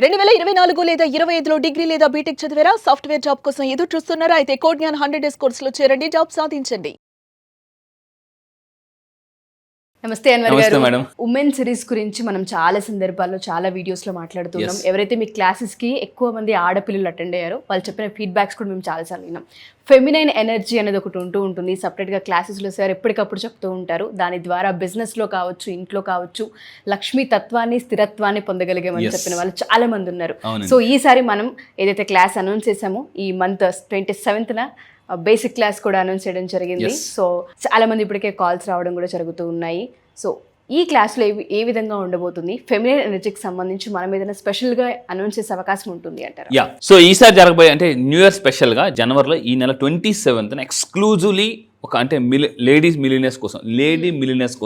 2024 లేదా 25లో డిగ్రీ లేదా బీటెక్ చదివారా? సాఫ్ట్‌వేర్ జాబ్ కోసం ఎదురు చూస్తున్నారా? అయితే కోడ్ జ్ఞాన్ 100 డేస్ కోర్సులో చేరండి, జాబ్ సాధించండి. నమస్తే అన్వర్ నమస్తే గారు. మేడం. ఉమెన్ సిరీస్ గురించి మనం చాలా సందర్భాల్లో చాలా వీడియోస్లో మాట్లాడుతున్నాం. Yes. ఎవరైతే మీ క్లాసెస్కి ఎక్కువ మంది ఆడపిల్లలు అటెండ్ అయ్యారో వాళ్ళు చెప్పిన ఫీడ్బ్యాక్స్ కూడా మేము చాలాసార్లు విన్నాం. ఫెమినైన్ ఎనర్జీ అనేది ఒకటి ఉంటుంది. సపరేట్గా క్లాసెస్లో సార్ ఎప్పటికప్పుడు చెప్తూ ఉంటారు. దాని ద్వారా బిజినెస్లో కావచ్చు, ఇంట్లో కావచ్చు, లక్ష్మీ తత్వాన్ని, స్థిరత్వాన్ని పొందగలిగామని Yes. చెప్పిన వాళ్ళు చాలా మంది ఉన్నారు. అవునండి. సో ఈసారి మనం ఏదైతే క్లాస్ అనౌన్స్ చేసామో ఈ మంత్ 27న బేసిక్ క్లాస్ కూడా అనౌన్స్ చేయడం జరిగింది. Yes. సో చాలా మంది ఇప్పటికే కాల్స్ రావడం కూడా జరుగుతూ ఉన్నాయి. సో ఈ క్లాస్లో ఏ విధంగా ఉండబోతుంది, ఫెమినైన్ ఎనర్జీకి సంబంధించి మనం ఏదైనా స్పెషల్గా అనౌన్స్ చేసే అవకాశం ఉంటుంది అంటారా? యా, సో ఈసారి జరగబోయే అంటే న్యూ ఇయర్ స్పెషల్గా జనవరిలో ఈ నెల 27న ఎక్స్క్లూజివ్లీ ఒక అంటే లేడీ మిలినియర్స్ కోసం లేడీ మిలినియర్స్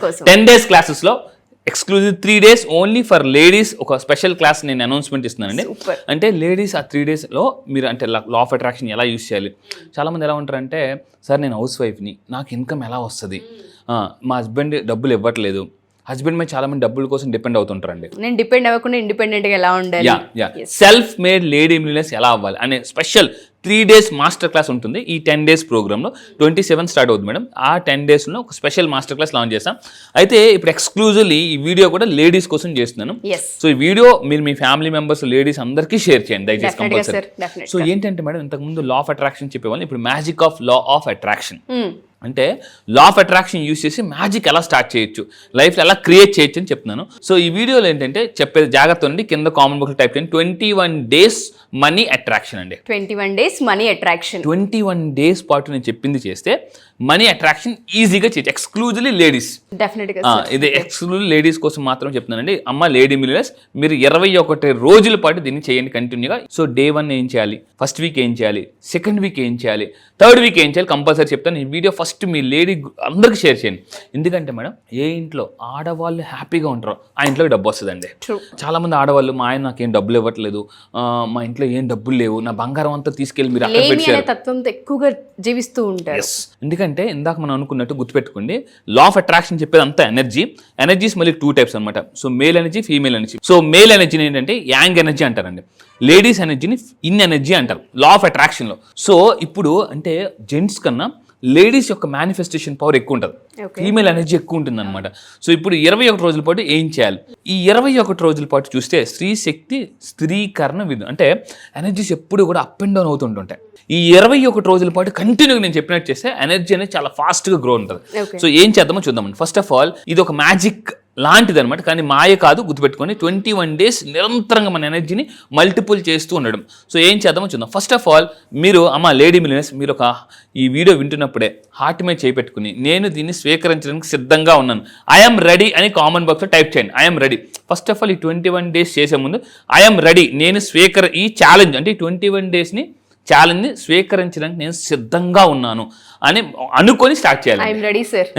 కోసం 10 days క్లాసెస్లో exclusive 3 days only for ladies ఒక స్పెషల్ క్లాస్ నేను అనౌన్స్మెంట్ ఇస్తున్నానండి. Super. అంటే లేడీస్ ఆ 3 daysలో మీరు అంటే లా ఆఫ్ అట్రాక్షన్ ఎలా యూస్ చేయాలి. చాలామంది ఎలా ఉంటారంటే, సార్ నేను హౌస్ వైఫ్ని, నాకు ఇన్కమ్ ఎలా వస్తుంది, మా హస్బెండ్ డబ్బులు ఇవ్వట్లేదు. హస్బెండ్ మీద చాలా మంది డబ్బుల కోసం డిపెండ్ అవుతుంటారండి. నేను డిపెండ్ అవ్వకుండా ఇండిపెండెంట్గా ఎలా ఉండాలి, సెల్ఫ్ మేడ్ లేడీ మిలియనర్స్ ఎలా అవ్వాలి అనే స్పెషల్ 3 days మాస్టర్ క్లాస్ ఉంటుంది. ఈ 10 days ప్రోగ్రామ్లో 27 స్టార్ట్ అవుతుంది మేడం. ఆ 10 daysలో ఒక స్పెషల్ మాస్టర్ క్లాస్ లాంచ్ చేస్తాం. అయితే ఇప్పుడు ఎక్స్క్లూజివ్లీ ఈ వీడియో కూడా లేడీస్ కోసం చేస్తున్నాను. సో ఈ వీడియో మీరు మీ ఫ్యామిలీ మెంబర్స్ లేడీస్ అందరికీ షేర్ చేయండి దయచేసి కంపల్సరీ. సో ఏంటంటే మేడం, ఇంతకుముందు లా ఆఫ్ అట్రాక్షన్ చెప్పేవాళ్ళు, ఇప్పుడు magic of law of attraction. అంటే లా ఆఫ్ అట్రాక్షన్ యూస్ చేసి మ్యాజిక్ ఎలా స్టార్ట్ చేయొచ్చు, లైఫ్లో ఎలా క్రియేట్ చేయొచ్చు అని చెప్తున్నాను. సో ఈ వీడియోలో ఏంటంటే చెప్పేది జాగ్రత్త ఉండి, కింద కామెంట్ బాక్స్లో టైప్ చేయండి 21 days మనీ అట్రాక్షన్ అండి. 21 days మనీ అట్రాక్షన్. 21 days పాటు నేను చెప్పింది చేస్తే మనీ అట్రాక్షన్ ఈజీగా చేయొచ్చు. ఎక్స్క్లూజివ్లీ లేడీస్, డెఫినెట్గా ఇది ఎక్స్క్లూజివ్ లేడీస్ కోసం మాత్రం చెప్తున్నానండి. అమ్మ లేడీ మిలియనర్స్, మీరు 21 రోజుల పాటు దీన్ని చేయండి కంటిన్యూగా. సో డే 1 ఏం చేయాలి, ఫస్ట్ వీక్ ఏం చేయాలి, సెకండ్ వీక్ ఏం చేయాలి, థర్డ్ వీక్ ఏం చేయాలి కంపల్సరీ చెప్తాను. ఈ వీడియో ఫస్ట్ మీ లేడీ అందరికీ షేర్ చేయండి. ఎందుకంటే మేడం, ఏ ఇంట్లో ఆడవాళ్ళు హ్యాపీగా ఉంటారో ఆ ఇంట్లోకి డబ్బు వస్తుందండి. చాలా మంది ఆడవాళ్ళు, మా ఆయన నాకేం డబ్బులు ఇవ్వట్లేదు, మా ఇంట్లో ఏం డబ్బులు లేవు, నా బంగారం అంతా తీసుకెళ్ళి మీరు అక్కడ పెట్టారు తత్వంతో ఎక్కువగా జీవిస్తూ ఉంటారు. ఎందుకంటే ఇందాక మనం అనుకున్నట్టు గుర్తుపెట్టుకోండి, లా ఆఫ్ అట్రాక్షన్ చెప్పేది అంతా ఎనర్జీస్ మళ్ళీ 2 types అనమాట. So male energy, female energy. So male ఎనర్జీని ఏంటంటే యాంగ్ ఎనర్జీ అంటారండి, లేడీస్ ఎనర్జీని ఇన్ ఎనర్జీ అంటారు లా ఆఫ్ అట్రాక్షన్లో. సో ఇప్పుడు అంటే జెంట్స్ కన్నా లేడీస్ యొక్క మేనిఫెస్టేషన్ పవర్ ఎక్కువ ఉంటుంది, ఫీమేల్ ఎనర్జీ ఎక్కువ ఉంటుంది అనమాట. సో ఇప్పుడు 21 రోజుల పాటు ఏం చేయాలి, ఈ 21 రోజుల పాటు చూస్తే స్త్రీ శక్తి స్త్రీకరణ విధం అంటే ఎనర్జీస్ ఎప్పుడు కూడా అప్ అండ్ డౌన్ అవుతుంటుంటాయి. ఈ 21 రోజుల పాటు కంటిన్యూగా నేను చెప్పినట్టు చేస్తే ఎనర్జీ అనేది చాలా ఫాస్ట్గా గ్రో ఉంటుంది. సో ఏం చేద్దామో చూద్దామండి. ఫస్ట్ ఆఫ్ ఆల్ ఇది ఒక మ్యాజిక్ లాంటిది అనమాట, కానీ మాయ కాదు, గుర్తుపెట్టుకొని 21 days నిరంతరంగా మన ఎనర్జీని మల్టిపుల్ చేస్తూ ఉండడం. సో ఏం చేద్దామో చూద్దాం. ఫస్ట్ ఆఫ్ ఆల్ మీరు అమ్మ లేడీ మిలియనర్స్, మీరు ఒక ఈ వీడియో వింటున్నప్పుడే హార్ట్ మీద చేపెట్టుకుని నేను దీన్ని స్వీకరించడానికి సిద్ధంగా ఉన్నాను, ఐఎమ్ రెడీ అని కామెంట్ బాక్స్లో టైప్ చేయండి. I'm ready. First of all ఈ 21 days చేసే ముందు ఐఎమ్ రెడీ, నేను ఈ ఛాలెంజ్ అంటే ఈ 21 daysని ఛాలెంజ్ని స్వీకరించడానికి నేను సిద్ధంగా ఉన్నాను అని అనుకొని స్టార్ట్ చేయాలి. I'm ready sir.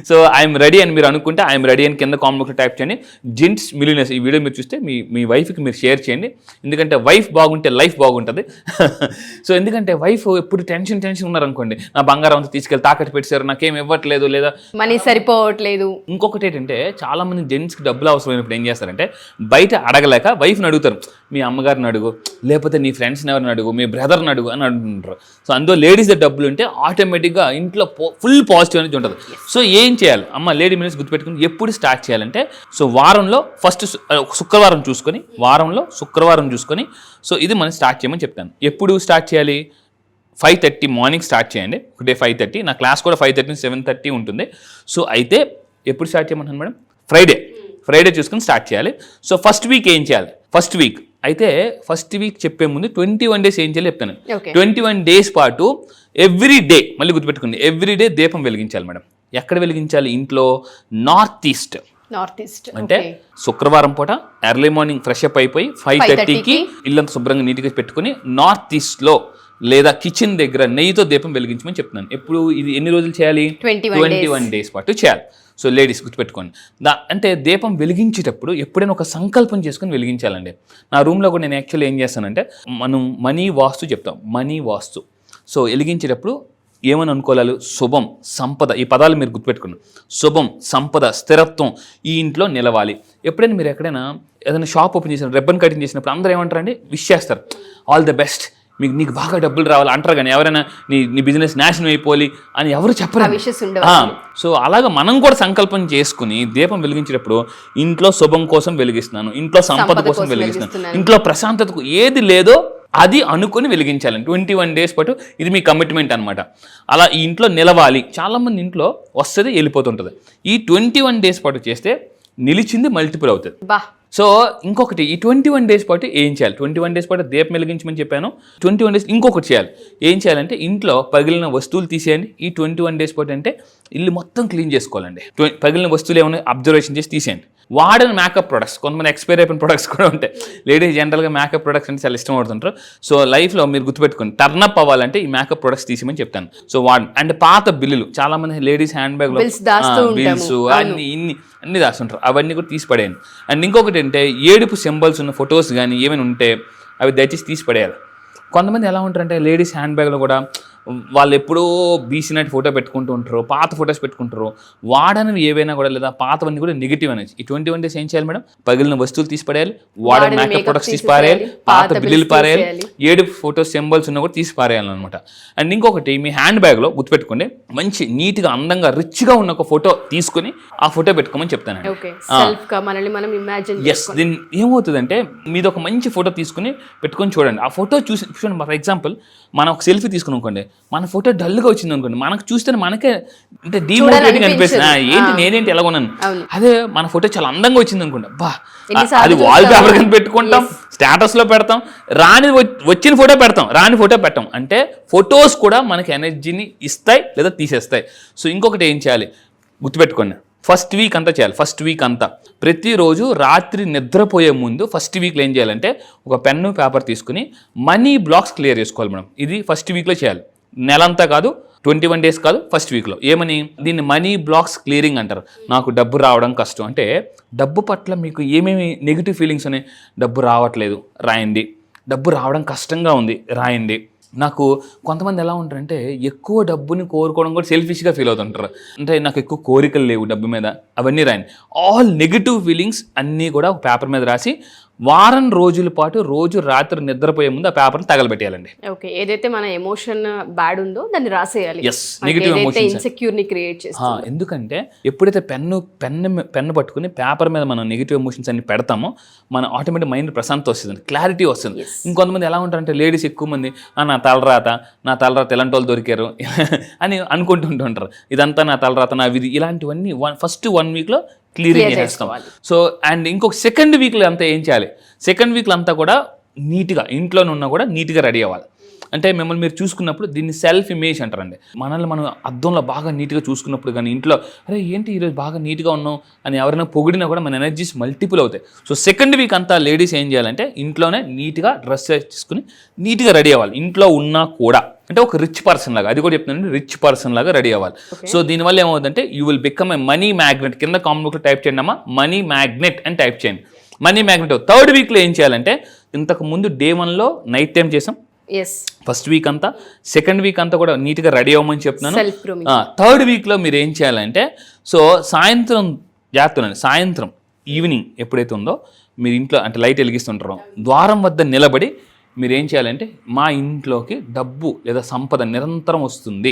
So I'm ready అని మీరు అనుకుంటే ఐఎమ్ రెడీ అని కింద కామెంట్ బాక్స్లో టైప్ చేయండి. జెంట్స్ మిలియనర్స్, ఈ వీడియో మీరు చూస్తే మీ వైఫ్కి మీరు షేర్ చేయండి. ఎందుకంటే వైఫ్ బాగుంటే లైఫ్ బాగుంటుంది. సో ఎందుకంటే వైఫ్ ఎప్పుడు టెన్షన్ ఉన్నారనుకోండి, నా బంగారం అంతా తీసుకెళ్ళి తాకట్టు పెట్టారు, నాకేం ఇవ్వట్లేదు, లేదా మనీ సరిపోవట్లేదు. ఇంకొకటి ఏంటంటే చాలా మంది జెంట్స్కి డబ్బులు అవసరమైనప్పుడు ఏం చేస్తారంటే బయట అడగలేక వైఫ్ని అడుగుతారు, మీ అమ్మగారిని అడుగు, లేకపోతే నీ ఫ్రెండ్స్ని ఎవరిని అడుగు, మీ బ్రదర్ని అడుగు అని అంటుంటారు. సో అందులో లేడీస్ డబ్బులు ఉంటే ఆటోమేటిక్గా ఇంట్లో ఫుల్ పాజిటివ్ అనేది ఉంటుంది. సో ఏం చేయాలి అమ్మ లేడీ మిలియనర్స్ గుర్తుపెట్టుకుని ఎప్పుడు స్టార్ట్ చేయాలంటే, సో వారంలో ఫస్ట్ శుక్రవారం చూసుకొని సో ఇది మనం స్టార్ట్ చేయమని చెప్తాను. ఎప్పుడు స్టార్ట్ చేయాలి, 5:30 మార్నింగ్ స్టార్ట్ చేయండి. ఒకటే 5:30, నా క్లాస్ కూడా 5:30 నుంచి 7:30 ఉంటుంది. సో అయితే ఎప్పుడు స్టార్ట్ చేయమంటాను మేడం, ఫ్రైడే చూసుకొని స్టార్ట్ చేయాలి. సో ఫస్ట్ వీక్ ఏం చేయాలి, ఫస్ట్ వీక్ చెప్పే ముందు 21 days ఏం చేయాలి చెప్తాను. 21 days పాటు ఎవ్రీ డే, మళ్ళీ గుర్తుపెట్టుకోండి, ఎవ్రీ డే దీపం వెలిగించాలి మేడం. ఎక్కడ వెలిగించాలి, ఇంట్లో నార్త్ ఈస్ట్ అంటే శుక్రవారం పూట ఎర్లీ మార్నింగ్ ఫ్రెష్ అప్ అయిపోయి 5:30కి ఇల్లంతా శుభ్రంగా నీట్గా పెట్టుకుని నార్త్ ఈస్ట్లో లేదా కిచెన్ దగ్గర నెయ్యితో దీపం వెలిగించమని చెప్తున్నాను. ఎప్పుడు ఇది ఎన్ని రోజులు చేయాలి, 21 days పాటు చేయాలి. సో లేడీస్ గుర్తుపెట్టుకోండి, అంటే దీపం వెలిగించేటప్పుడు ఎప్పుడైనా ఒక సంకల్పం చేసుకుని వెలిగించాలండి. నా రూమ్లో కూడా నేను యాక్చువల్లీ ఏం చేస్తానంటే, మనం మనీ వాస్తు చెప్తాం, మనీ వాస్తు. సో వెలిగించేటప్పుడు ఏమని అనుకోవాలి? శుభం, సంపద, ఈ పదాలు మీరు గుర్తుపెట్టుకున్నారు. శుభం, సంపద, స్థిరత్వం ఈ ఇంట్లో నిలవాలి. ఎప్పుడైనా మీరు ఎక్కడైనా ఏదైనా షాప్ ఓపెన్ చేసిన రిబ్బన్ కటింగ్ చేసినప్పుడు అందరూ ఏమంటారండి? విష్ చేస్తారు, ఆల్ ద బెస్ట్, నీకు బాగా డబ్బులు రావాలి అంటారు. కానీ ఎవరైనా నీ బిజినెస్ నాశనం అయిపోవాలి అని ఎవరు చెప్పరు. సో అలాగా మనం కూడా సంకల్పం చేసుకుని దీపం వెలిగించేటప్పుడు ఇంట్లో శుభం కోసం వెలిగిస్తున్నాను, ఇంట్లో సంపద కోసం వెలిగిస్తున్నాను, ఇంట్లో ప్రశాంతతకు ఏది లేదో అది అనుకుని వెలిగించాలని 21 days పాటు ఇది మీ కమిట్మెంట్ అనమాట. అలా ఈ ఇంట్లో నిలవాలి. చాలామంది ఇంట్లో వస్తుంది వెళ్ళిపోతుంటుంది. ఈ 21 days పాటు చేస్తే నిలిచింది మల్టిపుల్ అవుతుంది. సో ఇంకొకటి, ఈ 21 days పాటు ఏం చేయాలి? 21 days పాటు దీపం వెలిగించమని చెప్పాను. 21 days ఇంకొకటి చేయాలి. ఏం చేయాలంటే ఇంట్లో పగిలిన వస్తువులు తీసేయండి. ఈ 21 days పాటు అంటే ఇల్లు మొత్తం క్లీన్ చేసుకోవాలండి. పగిలిన వస్తువులు ఏమైనా అబ్జర్వేషన్ చేసి తీసేయండి. వాడని మేకప్ ప్రొడక్ట్స్, కొంతమంది ఎక్స్పైర్ అయిపోయిన ప్రొడక్ట్స్ కూడా ఉంటాయి. లేడీస్ జనరల్గా మేకప్ ప్రొడక్ట్స్ అంటే చాలా ఇష్టం పడుతుంటారు. సో లైఫ్లో మీరు గుర్తుపెట్టుకోండి, టర్నప్ అవ్వాలంటే ఈ మేకప్ ప్రొడక్ట్స్ తీసేమని చెప్తాను. సో అండ్ పాత బిల్లులు, చాలా మంది లేడీస్ హ్యాండ్ బ్యాగ్లో బిల్స్ అన్ని దాస్తుంటారు, అవన్నీ కూడా తీసి పడేయండి. అండ్ ఇంకొకటి అంటే ఏడుపు సింబల్స్ ఉన్న ఫొటోస్ కానీ ఏమైనా ఉంటే అవి దయచేసి తీసి పడేయాలి. కొంతమంది ఎలా ఉంటారంటే లేడీస్ హ్యాండ్ బ్యాగ్లో కూడా వాళ్ళు ఎప్పుడో బీసీనట్టు ఫోటో పెట్టుకుంటూ ఉంటారు, పాత ఫొటోస్ పెట్టుకుంటారు. వాడనివి ఏవైనా కూడా లేదా పాతవన్నీ కూడా నెగిటివ్ అనేది. ఈ 21 days ఏం చేయాలి మేడం? పగిలిన వస్తువులు తీసి పడేయాలి, వాడని మేకప్ ప్రొడక్ట్స్ తీసి పారేయాలి, పాత బిల్లులు పారేయాలి, ఏడు ఫోటో సింబల్స్ ఉన్నా కూడా తీసి పారేయాలన్నమాట. అండ్ ఇంకొకటి, మీ హ్యాండ్ బ్యాగ్లో గుర్తుపెట్టుకోండి, మంచి నీట్గా అందంగా రిచ్గా ఉన్న ఒక ఫోటో తీసుకుని ఆ ఫోటో పెట్టుకోమని చెప్తాను. దీన్ని ఏమవుతుందంటే మీది ఒక మంచి ఫోటో తీసుకుని పెట్టుకొని చూడండి. ఆ ఫోటో చూడండి. ఫర్ ఎగ్జాంపుల్ మనం ఒక సెల్ఫీ తీసుకుని అనుకోండి, మన ఫోటో డల్గా వచ్చింది అనుకోండి, మనకు చూస్తే మనకే అంటే డిమోటివేటింగ్ అనిపిస్తుంది, ఏంటి నేనేంటి ఎలా ఉన్నాను. అదే మన ఫోటో చాలా అందంగా వచ్చింది అనుకోండి, అబ్బా అది వాల్ పేపర్ కింద పెట్టుకుంటాం, స్టేటస్ లో పెడతాం, వచ్చిన ఫోటో పెడతాం, రాని ఫోటో పెట్టాం. అంటే ఫొటోస్ కూడా మనకి ఎనర్జీని ఇస్తాయి లేదా తీసేస్తాయి. సో ఇంకొకటి ఏం చేయాలి గుర్తుపెట్టుకోండి, ఫస్ట్ వీక్ అంతా చేయాలి. ఫస్ట్ వీక్ అంతా ప్రతిరోజు రాత్రి నిద్రపోయే ముందు ఫస్ట్ వీక్లో ఏం చేయాలంటే ఒక పెన్ను పేపర్ తీసుకుని మనీ బ్లాక్స్ క్లియర్ చేసుకోవాలి మేడం. ఇది ఫస్ట్ వీక్లో చేయాలి, నెలంతా కాదు, 21 days కాదు, ఫస్ట్ వీక్లో. ఏమని? దీన్ని మనీ బ్లాక్స్ క్లియరింగ్ అంటారు. నాకు డబ్బు రావడం కష్టం అంటే డబ్బు పట్ల మీకు ఏమేమి నెగిటివ్ ఫీలింగ్స్ ఉన్నాయి? డబ్బు రావట్లేదు రాయండి, డబ్బు రావడం కష్టంగా ఉంది రాయండి. నాకు కొంతమంది ఎలా ఉంటారంటే ఎక్కువ డబ్బుని కోరుకోవడం కూడా సెల్ఫిష్గా ఫీల్ అవుతుంటారు. అంటే నాకు ఎక్కువ కోరికలు లేవు డబ్బు మీద, అవన్నీ రాయండి. ఆల్ నెగిటివ్ ఫీలింగ్స్ అన్నీ కూడా ఒక పేపర్ మీద రాసి వారం రోజుల పాటు రోజు రాత్రి నిద్రపోయే ముందు ఆ పేపర్ని తగలబెట్టేయాలండి. ఓకే, ఏదైతే మన ఎమోషన్ బ్యాడ్ ఉందో దాన్ని రాసేయాలి. నెగిటివ్ ఇన్సెక్యూర్ ని క్రియేట్ చేస్తాం. ఎందుకంటే ఎప్పుడైతే పెన్ను పట్టుకుని పేపర్ మీద మనం నెగిటివ్ ఎమోషన్స్ అన్ని పెడతామో మన ఆటోమేటిక్ మైండ్ ప్రశాంతత వస్తుంది, క్లారిటీ వస్తుంది. ఇంకొంతమంది ఎలా ఉంటారంటే లేడీస్ ఎక్కువ మంది నా తలరాత ఎలాంటి వాళ్ళు దొరికారు అని అనుకుంటుంటారు. ఇదంతా నా తలరాత, నా విధి, ఇలాంటివన్నీ ఫస్ట్ 1 weekలో క్లియరింగ్ చేస్తాం. సో అండ్ ఇంకొక సెకండ్ వీక్లో అంతా ఏం చేయాలి? సెకండ్ వీక్లో అంతా కూడా నీట్గా ఇంట్లోనున్నా కూడా నీట్గా రెడీ అవ్వాలి. అంటే మిమ్మల్ని మీరు చూసుకున్నప్పుడు దీన్ని సెల్ఫ్ ఇమేజ్ అంటారండి. మనల్ని మనం అద్దంలో బాగా నీట్గా చూసుకున్నప్పుడు కానీ ఇంట్లో అరే ఏంటి ఈరోజు బాగా నీట్గా ఉన్నాం అని ఎవరైనా పొగిడినా కూడా మన ఎనర్జీస్ మల్టిపుల్ అవుతాయి. సో సెకండ్ వీక్ అంతా లేడీస్ ఏం చేయాలంటే ఇంట్లోనే నీట్గా డ్రెస్ చేసుకుని నీట్గా రెడీ అవ్వాలి. ఇంట్లో ఉన్నా కూడా అంటే ఒక రిచ్ పర్సన్ లాగా, అది కూడా చెప్తున్నాను, రిచ్ పర్సన్ లాగా రెడీ అవ్వాలి. సో దీనివల్ల ఏమవుతుందంటే you will become a money magnet. కింద కామెంట్ బాక్స్లో టైప్ చేయండి అమ్మా, మనీ మ్యాగ్నెట్ అని టైప్ చేయండి. Money magnet. థర్డ్ వీక్లో ఏం చేయాలంటే ఇంతకు ముందు Day 1లో నైట్ టైం చేసాం, ఫస్ట్ వీక్ అంతా. సెకండ్ వీక్ అంతా కూడా నీట్గా రెడీ అవ్వమని చెప్తున్నాను. థర్డ్ వీక్లో మీరు ఏం చేయాలంటే సో సాయంత్రం జాగ్రత్తనండి, సాయంత్రం ఈవినింగ్ ఎప్పుడైతే ఉందో మీరు ఇంట్లో అంటే లైట్ వెలిగిస్తుంటారో ద్వారం వద్ద నిలబడి మీరు ఏం చేయాలంటే మా ఇంట్లోకి డబ్బు లేదా సంపద నిరంతరం వస్తుంది,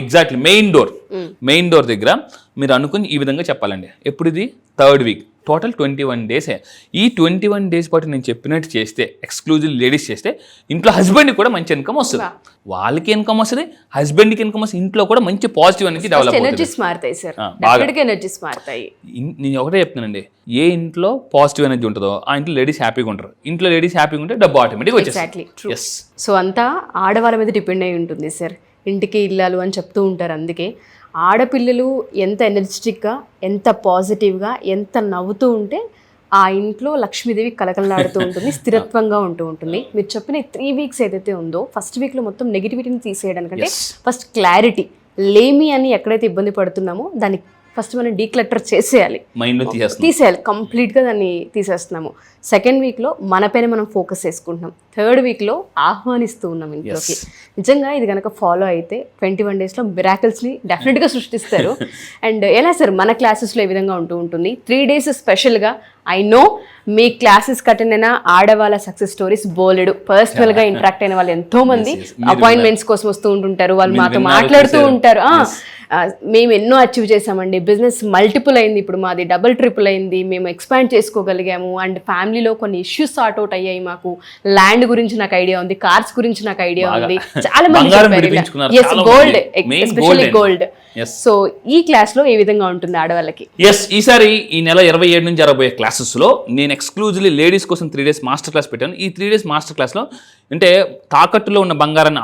ఎగ్జాక్ట్లీ మెయిన్ డోర్ దగ్గర మీరు అనుకుని ఈ విధంగా చెప్పాలండి. ఎప్పుడు ఇది? Third week. Total 21 days. ఈ 21 days పాటు నేను చెప్పినట్టు చేస్తే, ఎక్స్క్లూజివ్ లేడీస్ చేస్తే ఇంట్లో హస్బెండ్కి కూడా మంచి ఇన్కమ్ వస్తుంది, వాళ్ళకి ఇన్కమ్ వస్తుంది, హస్బెండ్కి ఇన్కమ్ వస్తుంది, ఇంట్లో కూడా మంచి పాజిటివ్ అనేది డెవలప్ అవుతాయి. నేను ఒకటే చెప్తున్నానండి, ఏ ఇంట్లో పాజిటివ్ ఎనర్జీ ఉంటుందో ఆ ఇంట్లో లేడీస్ హ్యాపీగా ఉంటారు. ఇంట్లో లేడీస్ హ్యాపీగా ఉంటే డబ్బు ఆటోమేటిక్గా వచ్చేస్తుంది. సో అంతా ఆడవాళ్ళ మీద డిపెండ్ అయి ఉంటుంది సార్. ఇంటికి ఇల్లాలు అని చెప్తూ ఉంటారు. అందుకే ఆడపిల్లలు ఎంత ఎనర్జెటిక్గా, ఎంత పాజిటివ్గా, ఎంత నవ్వుతూ ఉంటే ఆ ఇంట్లో లక్ష్మీదేవి కలకలలాడుతూ ఉంటుంది, స్థిరత్వంగా ఉంటూ ఉంటుంది. మీరు చెప్పిన 3 weeks ఏదైతే ఉందో ఫస్ట్ వీక్లో మొత్తం నెగిటివిటీని తీసేయడానికంటే ఫస్ట్ క్లారిటీ, లేమి అని ఎక్కడైతే ఇబ్బంది పడుతున్నామో దాన్ని ఫస్ట్ మనం డీక్లటర్ చేసేయాలి, మైండ్లో తీసేస్తాం. తీసేయాలి, కంప్లీట్గా దాన్ని తీసేస్తున్నాము. సెకండ్ వీక్లో మన పైన మనం ఫోకస్ చేసుకుంటున్నాం. థర్డ్ వీక్లో ఆహ్వానిస్తూ ఉన్నాం ఇంట్లోకి. నిజంగా ఇది కనుక ఫాలో అయితే 21 డేస్లో మిరాకిల్స్ని డెఫినెట్గా సృష్టిస్తారు. అండ్ ఎలా సార్ మన క్లాసెస్లో ఏ విధంగా ఉంటుంది 3 డేస్ స్పెషల్గా I know me classes attend అయిన ఆడవాళ్ళ సక్సెస్ స్టోరీస్ బోలెడు, పర్సనల్గా ఇంటరాక్ట్ అయిన వాళ్ళు ఎంతో మంది అపాయింట్మెంట్స్ కోసం వస్తూ ఉంటుంటారు, వాళ్ళు మాతో మాట్లాడుతూ ఉంటారు. మేము ఎన్నో అచీవ్ చేసామండి, బిజినెస్ మల్టిపుల్ అయింది, ఇప్పుడు మాది డబుల్ ట్రిపుల్ అయింది, మేము ఎక్స్పాండ్ చేసుకోగలిగాము, అండ్ ఫ్యామిలీలో కొన్ని ఇష్యూస్ సార్ట్ అవుట్ అయ్యాయి, మాకు ల్యాండ్ గురించి నాకు ఐడియా ఉంది, కార్స్ గురించి నాకు ఐడియా ఉంది, చాలా మంది చెప్పారు. Gold, especially gold. సో ఈ క్లాస్ లో ఏ విధంగా ఉంటుంది ఆడవాళ్ళకి? ఈసారి ఈ నెల 27 నుంచి జరగబోయే క్లాసెస్ లో నేను ఎక్స్క్లూజివ్లీ లేడీస్ కోసం 3 డేస్ మాస్టర్ క్లాస్ పెట్టాను. ఈ 3 డేస్ మాస్టర్ క్లాస్ లో అంటే తాకట్టులో ఉన్న బంగారాన్ని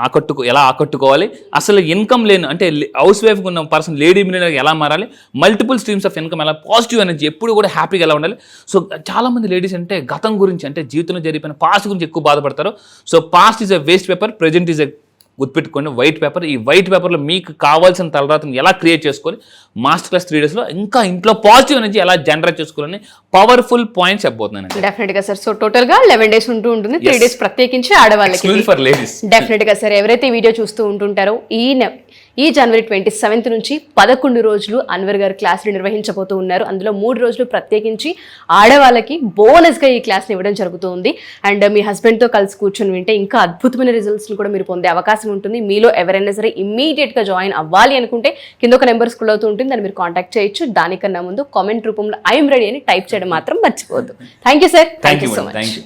ఎలా ఆకట్టుకోవాలి, అసలు ఇన్కమ్ లేని అంటే హౌస్ వైఫ్ ఉన్న పర్సన్ లేడీ మిలియనర్ ఎలా మారాలి, మల్టిపుల్ స్ట్రీమ్స్ ఆఫ్ ఇన్కమ్ ఎలా, పాజిటివ్ ఎనర్జీ ఎప్పుడు కూడా హ్యాపీగా ఎలా ఉండాలి. సో చాలా మంది లేడీస్ అంటే గతం గురించి అంటే జీవితంలో జరిగిన పాస్ట్ గురించి ఎక్కువ బాధపడతారు. So past is a waste paper, present is a గుర్తుపెట్టుకోండి వైట్ పేపర్. ఈ వైట్ పేపర్లో మీకు కావాల్సిన తలరాతను ఎలా క్రియేట్ చేసుకోవాలి, మాస్టర్ క్లాస్ 3 డేస్లో ఇంకా ఇంట్లో పాజిటివ్ ఎనర్జీ ఎలా జనరేట్ చేసుకోవాలని పవర్ఫుల్ పాయింట్స్ చెప్పబోతున్నాను. డెఫినెట్గా సార్. సో టోటల్గా 11 డేస్ ఉంటుంది, 3 డేస్ ప్రత్యేకించి ఆడవాళ్ళకి ఫర్ లేడీస్. డెఫినెట్గా సార్. ఎవరైతే వీడియో చూస్తూ ఉంటుంటారో ఈ జనవరి 27 నుంచి 11 రోజులు అన్వర్ గారు క్లాసులు నిర్వహించబోతూ ఉన్నారు. అందులో 3 రోజులు ప్రత్యేకించి ఆడవాళ్ళకి బోనస్గా ఈ క్లాస్ని ఇవ్వడం జరుగుతుంది. అండ్ మీ హస్బెండ్తో కలిసి కూర్చొని వింటే ఇంకా అద్భుతమైన రిజల్ట్స్ని కూడా మీరు పొందే అవకాశం ఉంటుంది. మీలో ఎవరైనా సరే ఇమ్మీడియట్గా జాయిన్ అవ్వాలి అనుకుంటే కింద ఒక నెంబర్ స్క్రోల్ అవుతూ ఉంటుంది, దాన్ని మీరు కాంటాక్ట్ చేయొచ్చు. దానికన్నా ముందు కామెంట్ రూపంలో ఐఎమ్ రెడీ అని టైప్ చేయడం మాత్రం మర్చిపోవద్దు. Thank you sir. Thank you so much.